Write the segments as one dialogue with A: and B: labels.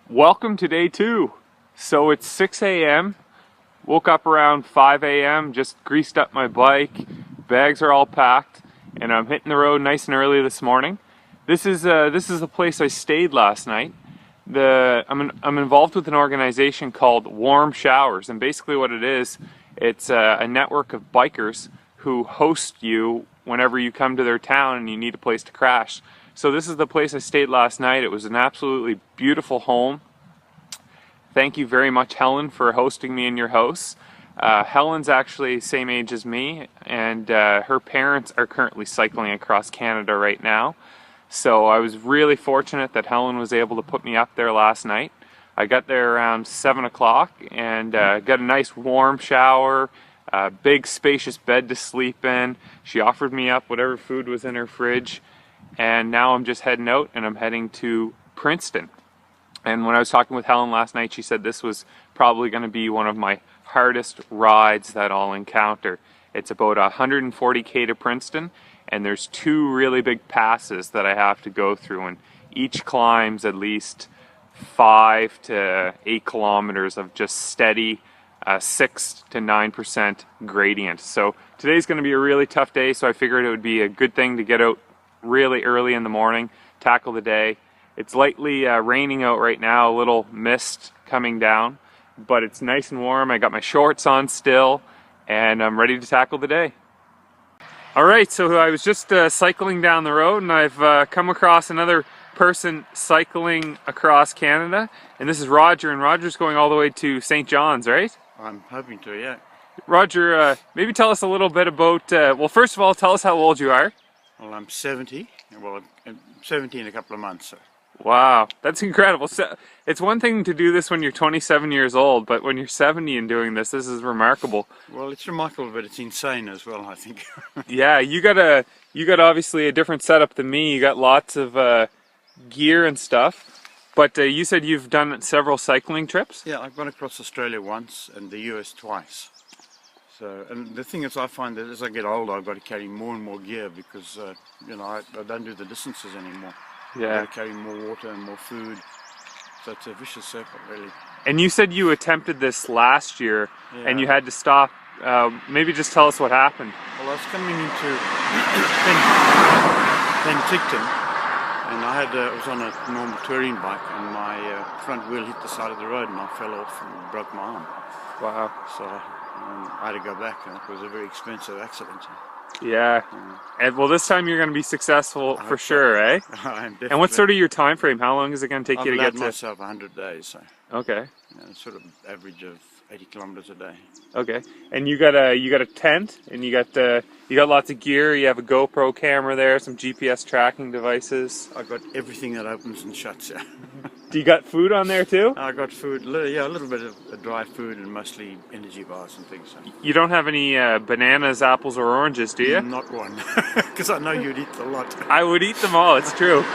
A: Welcome to day 2. So it's 6 a.m. Woke up around 5 a.m. Just greased up my bike. Bags are all packed, and I'm hitting the road nice and early this morning. This is the place I stayed last night. I'm involved with an organization called Warm Showers, and basically what it is, it's a network of bikers who host you whenever you come to their town and you need a place to crash. So this is the place I stayed last night. It was an absolutely beautiful home. Thank you very much, Helen, for hosting me in your house. Helen's actually the same age as me, and her parents are currently cycling across Canada right now. So I was really fortunate that Helen was able to put me up there last night. I got there around 7 o'clock and got a nice warm shower, a big spacious bed to sleep in. She offered me up whatever food was in her fridge. And now I'm just heading out, and I'm heading to Princton. And when I was talking with Helen last night, she said this was probably going to be one of my hardest rides that I'll encounter. It's about 140k to Princton, and there's 2 really big passes that I have to go through, and each climbs at least 5 to 8 kilometers of just steady 6 to 9% gradient. So today's going to be a really tough day, so I figured it would be a good thing to get out really early in the morning, tackle the day. It's lightly raining out right now, a little mist coming down, but it's nice and warm. I got my shorts on still, and I'm ready to tackle the day. Alright, so I was just cycling down the road, and I've come across another person cycling across Canada, and this is Roger, and Roger's going all the way to St. John's, right?
B: I'm hoping to, yeah.
A: Roger, maybe tell us a little bit about, well, first of all, tell us how old you are.
B: Well, I'm 70. Well, I'm 70 in a couple of months. So.
A: Wow, that's incredible. So, it's one thing to do this when you're 27 years old, but when you're 70 and doing this is remarkable.
B: Well, it's remarkable, but it's insane as well, I think.
A: Yeah, you got obviously a different setup than me. You got lots of gear and stuff. But you said you've done several cycling trips?
B: Yeah, I've gone across Australia once and the US twice. So, and the thing is, I find that as I get older, I've got to carry more and more gear because, you know, I don't do the distances anymore.
A: Yeah.
B: I've got to carry more water and more food. So it's a vicious circle, really.
A: And you said you attempted this last year,
B: Yeah.
A: and you had to stop. Maybe just tell us what happened.
B: Well, I was coming into Princton, and I was on a normal touring bike, and my front wheel hit the side of the road, and I fell off and broke my arm.
A: Wow.
B: So I had to go back, and it was a very expensive accident.
A: Yeah. And well, this time you're going to be successful for sure, eh?
B: I'm definitely.
A: And what's sort of your time frame? How long is it going to take you to get
B: I've
A: to?
B: allowed myself 100 days, so
A: Okay.
B: sort of average of 80 kilometers a day.
A: Okay. And you got a tent, and you got lots of gear. You have a GoPro camera there, some GPS tracking devices.
B: I've got everything that opens and shuts. Yeah.
A: Do you got food on there too?
B: I got food, yeah, a little bit of dry food and mostly energy bars and things. So.
A: You don't have any bananas, apples, or oranges, do you?
B: Not one, because I know you'd eat a lot.
A: I would eat them all. It's true.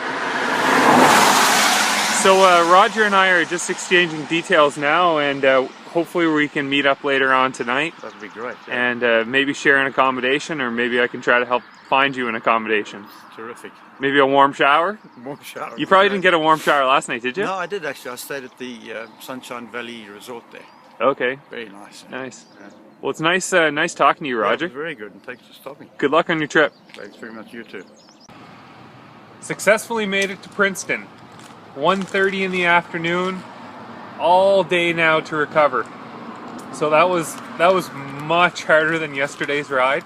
A: So Roger and I are just exchanging details now, and hopefully we can meet up later on tonight.
B: That'd be great. Yeah.
A: And maybe share an accommodation, or maybe I can try to help find you an accommodation.
B: Terrific.
A: Maybe a warm shower?
B: Warm shower.
A: You probably didn't get a warm shower last night, did you?
B: No, I did actually. I stayed at the Sunshine Valley Resort there.
A: Okay.
B: Very nice. Yeah.
A: Nice. Yeah. Well, it's nice talking to you, Roger.
B: Yeah, very good, and thanks for stopping.
A: Good luck on your trip.
B: Thanks very much, you too.
A: Successfully made it to Princton. 1:30 in the afternoon. All day now to recover. So that was much harder than yesterday's ride.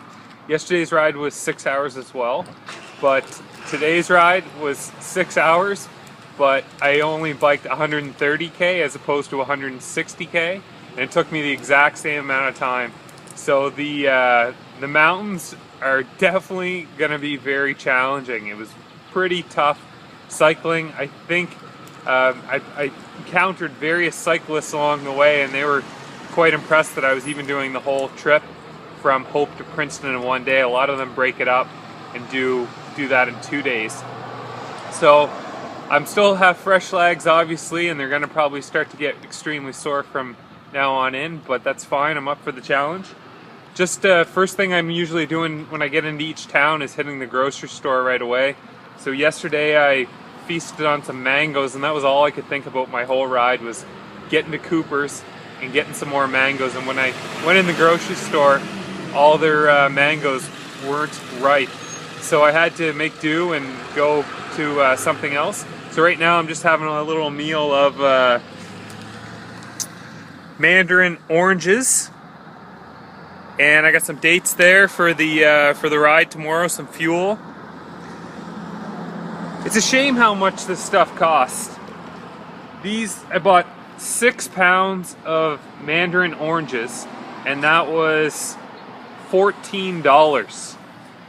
A: Yesterday's ride was 6 hours as well, but today's ride was 6 hours, but I only biked 130k as opposed to 160k, and it took me the exact same amount of time. So the mountains are definitely going to be very challenging. It was pretty tough cycling. I think I encountered various cyclists along the way, and they were quite impressed that I was even doing the whole trip from Hope to Princton in one day. A lot of them break it up and do that in 2 days. So I'm still have fresh legs, obviously, and they're going to probably start to get extremely sore from now on in, but that's fine. I'm up for the challenge. Just first thing I'm usually doing when I get into each town is hitting the grocery store right away. So yesterday I feasted on some mangoes, and that was all I could think about my whole ride, was getting to Cooper's and getting some more mangoes. And when I went in the grocery store, all their mangoes weren't ripe, so I had to make do and go to something else. So right now I'm just having a little meal of mandarin oranges, and I got some dates there for the ride tomorrow, some fuel. It's a shame how much this stuff costs. I bought 6 pounds of mandarin oranges, and that was $14.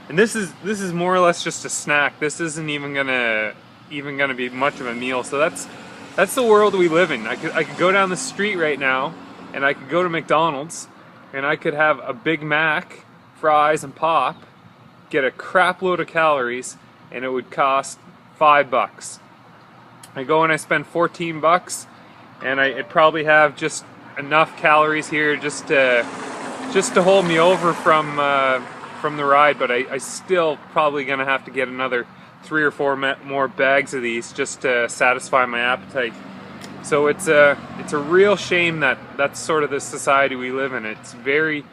A: And this is more or less just a snack. This isn't even gonna be much of a meal. So that's the world we live in. I could go down the street right now, and I could go to McDonald's, and I could have a Big Mac, fries, and pop, get a crap load of calories, and it would cost $5. I go and I spend $14, and I'd probably have just enough calories here just to hold me over from the ride. But I still probably gonna have to get another 3 or 4 more bags of these just to satisfy my appetite. So it's a real shame that that's sort of the society we live in. It's very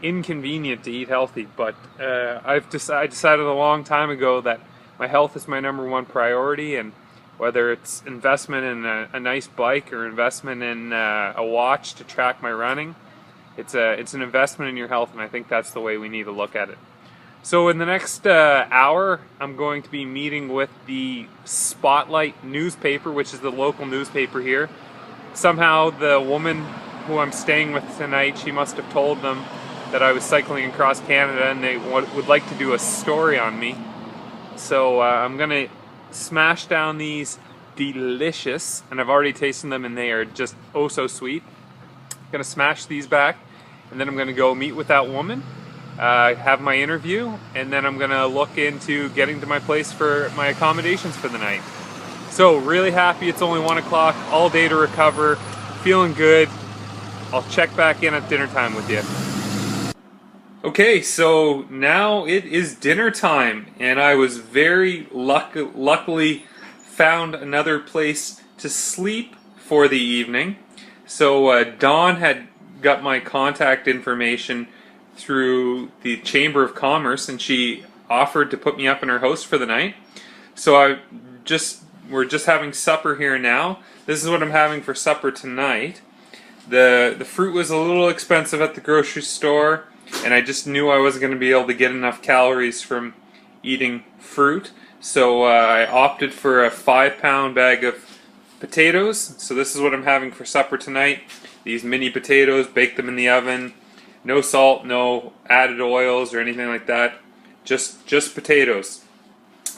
A: inconvenient to eat healthy, but I decided a long time ago that my health is my #1 priority, and whether it's investment in a nice bike or investment in a watch to track my running, it's an investment in your health, and I think that's the way we need to look at it. So in the next hour, I'm going to be meeting with the Spotlight newspaper, which is the local newspaper here. Somehow the woman who I'm staying with tonight, she must have told them that I was cycling across Canada, and they would like to do a story on me. So I'm going to smash down these delicious, and I've already tasted them and they are just oh so sweet. I'm going to smash these back, and then I'm going to go meet with that woman, have my interview, and then I'm going to look into getting to my place for my accommodations for the night. So really happy it's only 1 o'clock, all day to recover, feeling good. I'll check back in at dinner time with you. Okay, so now it is dinner time, and I was very luckily found another place to sleep for the evening. So Dawn had got my contact information through the Chamber of Commerce, and she offered to put me up in her house for the night. So we're just having supper here now. This is what I'm having for supper tonight. The fruit was a little expensive at the grocery store, and I just knew I wasn't going to be able to get enough calories from eating fruit. So I opted for a 5-pound bag of potatoes. So this is what I'm having for supper tonight. These mini potatoes, bake them in the oven. No salt, no added oils or anything like that. Just potatoes.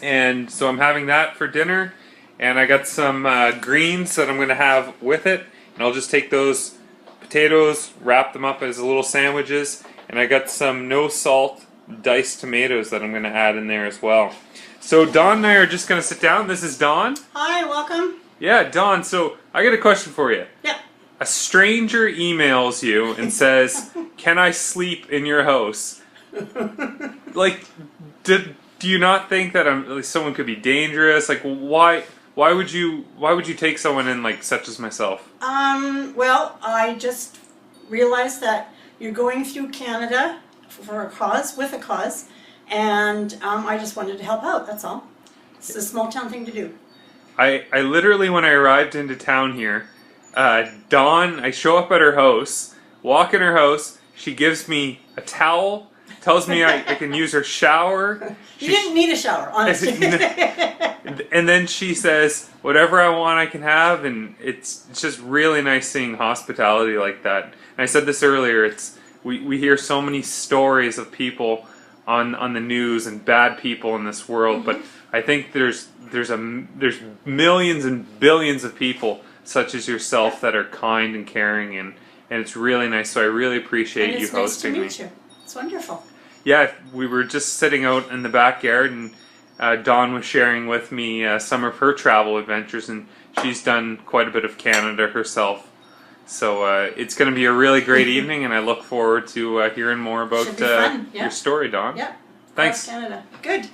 A: And so I'm having that for dinner. And I got some greens that I'm going to have with it. And I'll just take those potatoes, wrap them up as little sandwiches. And I got some no salt diced tomatoes that I'm going to add in there as well. So Dawn and I are just going to sit down. This is Dawn.
C: Hi, welcome.
A: Yeah, Dawn, so I got a question for you.
C: Yeah.
A: A stranger emails you and says, "Can I sleep in your house?" Like, do you not think that someone could be dangerous? Like, why would you take someone in like such as myself?
C: Well, I just realized that you're going through Canada for a cause, with a cause, and I just wanted to help out, that's all. It's a small town thing to do.
A: I literally, when I arrived into town here, Dawn, I show up at her house, walk in her house, she gives me a towel, tells me I can use her shower.
C: You didn't need a shower, honestly.
A: And then she says, whatever I want I can have, and it's just really nice seeing hospitality like that. And I said this earlier, we hear so many stories of people on the news and bad people in this world, but I think there's millions and billions of people such as yourself that are kind and caring, and it's really nice. So I really appreciate you hosting me.
C: It's nice to meet you. It's wonderful.
A: Yeah, we were just sitting out in the backyard, and Dawn was sharing with me some of her travel adventures, and she's done quite a bit of Canada herself. So it's going to be a really great evening, and I look forward to hearing more about
C: Should be fun, yeah.
A: your story, Dawn.
C: Yeah.
A: Thanks.
C: Canada. Good.